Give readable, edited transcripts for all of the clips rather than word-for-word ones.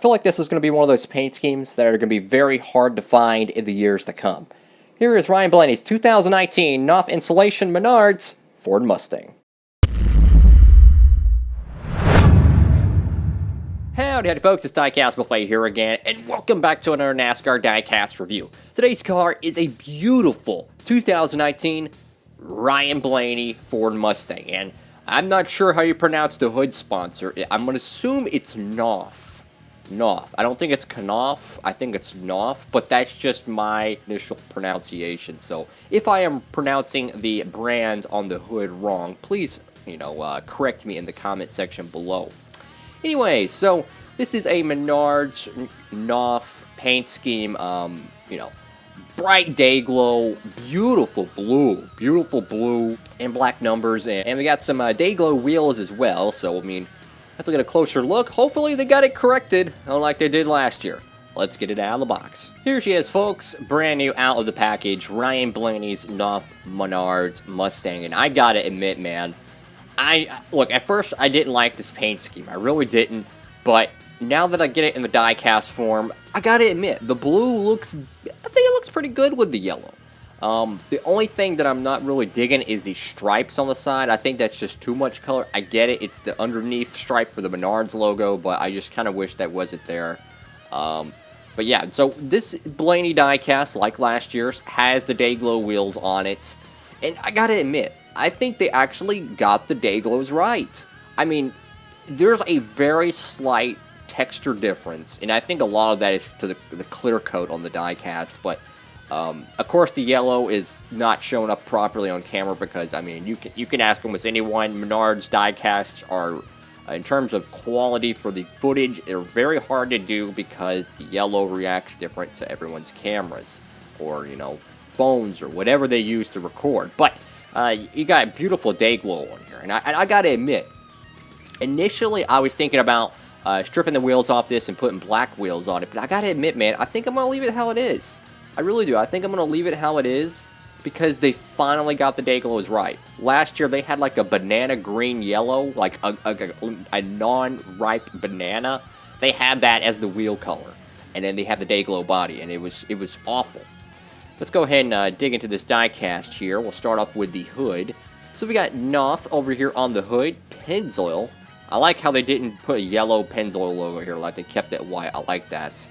feel like this is going to be one of those paint schemes that are going to be very hard to find in the years to come. Here is Ryan Blaney's 2019 KNAUF Insulation Menards Ford Mustang. Howdy folks, it's Diecastbuffet here again, and welcome back to another NASCAR Diecast review. Today's car is a beautiful 2019 Ryan Blaney Ford Mustang, and I'm not sure how you pronounce the hood sponsor. I'm going to assume it's KNAUF. KNAUF. I don't think it's KNAUF, I think it's KNAUF, but that's just my initial pronunciation. So if I am pronouncing the brand on the hood wrong, please, correct me in the comment section below. Anyway, so this is a Menards KNAUF paint scheme, bright day glow, beautiful blue, and black numbers, and we got some day glow wheels as well, so, have to get a closer look. Hopefully they got it corrected, unlike they did last year. Let's get it out of the box. Here she is, folks, brand new out of the package, Ryan Blaney's KNAUF Menards Mustang, and I gotta admit, man, look, at first I didn't like this paint scheme, I really didn't, but now that I get it in the die-cast form, I gotta admit, the blue looks, I think it looks pretty good with the yellow. The only thing that I'm not really digging is the stripes on the side. I think that's just too much color. I get it, it's the underneath stripe for the Menards logo, but I just kind of wish that wasn't there. But yeah, so this Blaney die-cast, like last year's, has the day glow wheels on it, and I gotta admit, I think they actually got the day glows right. I mean, there's a very slight texture difference, and I think a lot of that is to the clear coat on the die-cast, but of course the yellow is not showing up properly on camera because, you can ask almost anyone. Menards die-casts are, in terms of quality for the footage, they're very hard to do because the yellow reacts different to everyone's cameras, or, phones, or whatever they use to record, but you got beautiful day glow on here, and I gotta admit, initially I was thinking about stripping the wheels off this and putting black wheels on it, but I gotta admit, man, I think I'm gonna leave it how it is. I really do. I think I'm gonna leave it how it is because they finally got the day glows right. Last year they had like a banana green yellow, like a non-ripe banana. They had that as the wheel color, and then they had the day glow body, and it was awful. Let's go ahead and dig into this die-cast here. We'll start off with the hood. So we got KNAUF over here on the hood, Pennzoil. I like how they didn't put a yellow Pennzoil logo here, like they kept it white. I like that.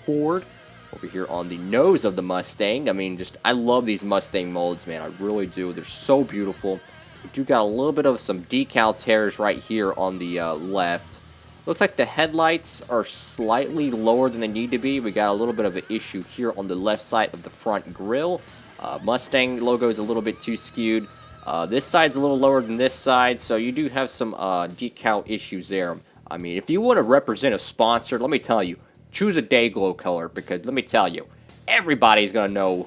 Ford over here on the nose of the Mustang. I love these Mustang molds, man. I really do. They're so beautiful. We do got a little bit of some decal tears right here on the left. Looks like the headlights are slightly lower than they need to be. We got a little bit of an issue here on the left side of the front grille. Mustang logo is a little bit too skewed. This side's a little lower than this side, so you do have some decal issues there. If you want to represent a sponsor, let me tell you, choose a day glow color, because let me tell you, everybody's going to know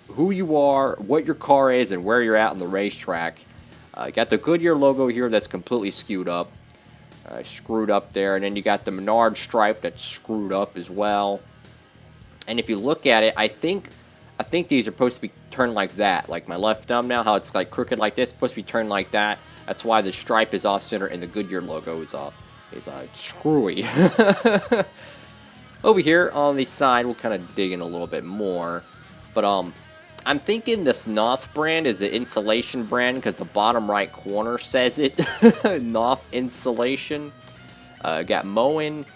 who you are, what your car is, and where you're at on the racetrack. Got the Goodyear logo here that's completely skewed up. Screwed up there, and then you got the Menards stripe that's screwed up as well. And if you look at it, I think these are supposed to be turned like that, like my left thumb now, how it's like crooked like this, supposed to be turned like that. That's why the stripe is off center and the Goodyear logo is screwy. Over here on the side, we'll kind of dig in a little bit more, but I'm thinking this KNAUF brand is an insulation brand because the bottom right corner says it. KNAUF Insulation. Got Moen,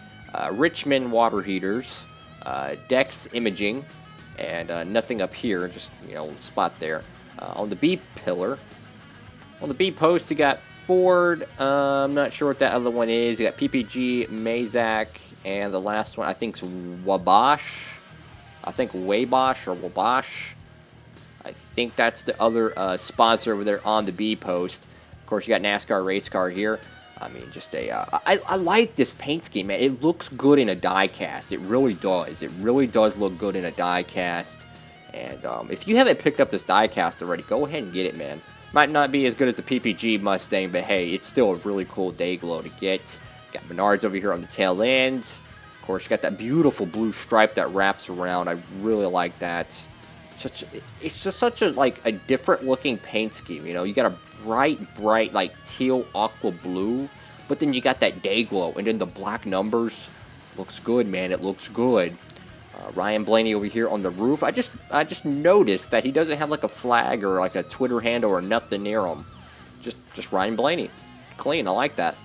Richmond water heaters, Dex imaging, and nothing up here, just, spot there. On the B pillar. On the B post, you got Ford. I'm not sure what that other one is. You got PPG, Mazak, and the last one I think is Wabash. I think Wabash or Wabash. I think that's the other sponsor over there on the B post. Of course, you got NASCAR race car here. I like this paint scheme, man. It looks good in a die-cast. It really does. It really does look good in a die-cast. And if you haven't picked up this die-cast already, go ahead and get it, man. Might not be as good as the PPG Mustang, but hey, it's still a really cool day glow to get. Got Menards over here on the tail end. Of course, you got that beautiful blue stripe that wraps around. I really like that. It's just such a different looking paint scheme. You got a bright like teal aqua blue, but then you got that day glow, and then the black numbers. Looks good, man. It looks good. Ryan Blaney over here on the roof. I just noticed that he doesn't have like a flag or like a Twitter handle or nothing near him. Just Ryan Blaney. Clean. I like that.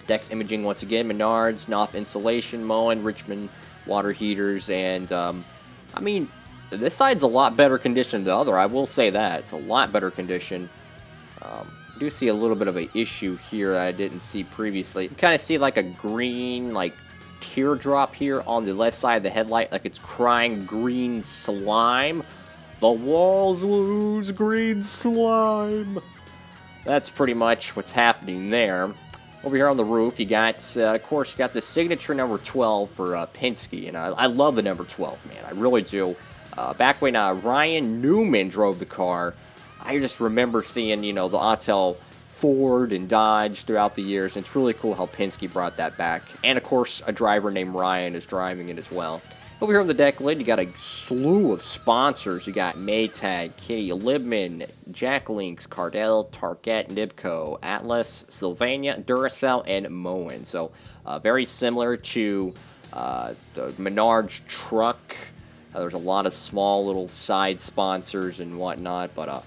Dex imaging once again. Menards, KNAUF insulation, Moen, Richmond water heaters, and I mean, this side's a lot better condition than the other. I will say that it's a lot better condition. I do see a little bit of an issue here that I didn't see previously. You kind of see like a green like teardrop here on the left side of the headlight, like it's crying green slime. The walls lose green slime. That's pretty much what's happening there. Over here on the roof, you got, of course, you got the signature number 12 for Penske, and I love the number 12, man. I really do. Back when Ryan Newman drove the car, I just remember seeing, you know, the Autel Ford and Dodge throughout the years, and it's really cool how Penske brought that back. And, of course, a driver named Ryan is driving it as well. Over here on the deck lid, you got a slew of sponsors. You got Maytag, Kitty, Libman, Jack Links, Cardell, Target, Nibco, Atlas, Sylvania, Duracell, and Moen. So, very similar to the Menards truck. There's a lot of small little side sponsors and whatnot, but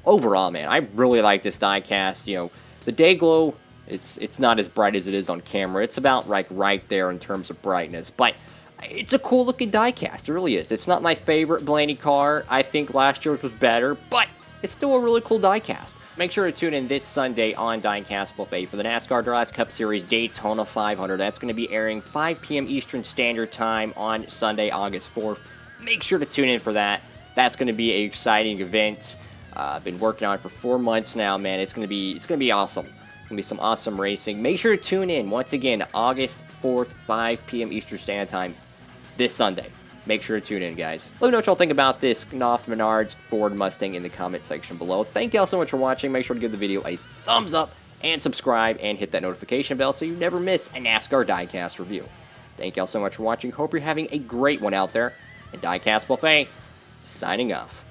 overall, man, I really like this diecast. You know, the day glow, it's not as bright as it is on camera. It's about like right there in terms of brightness, but it's a cool looking diecast. It really is. It's not my favorite Blaney car. I think last year's was better, but it's still a really cool diecast. Make sure to tune in this Sunday on Diecast Buffet for the NASCAR Drivers Cup Series Daytona 500. That's going to be airing 5 p.m. Eastern Standard Time on Sunday, August 4th. Make sure to tune in for that. That's going to be an exciting event. I've been working on it for 4 months now, man. It's going to be awesome. It's going to be some awesome racing. Make sure to tune in once again, August 4th, 5 p.m. Eastern Standard Time this Sunday. Make sure to tune in, guys. Let me know what y'all think about this KNAUF Menards Ford Mustang in the comment section below. Thank y'all so much for watching. Make sure to give the video a thumbs up and subscribe and hit that notification bell so you never miss a NASCAR diecast review. Thank y'all so much for watching. Hope you're having a great one out there. And Diecast Buffet, signing off.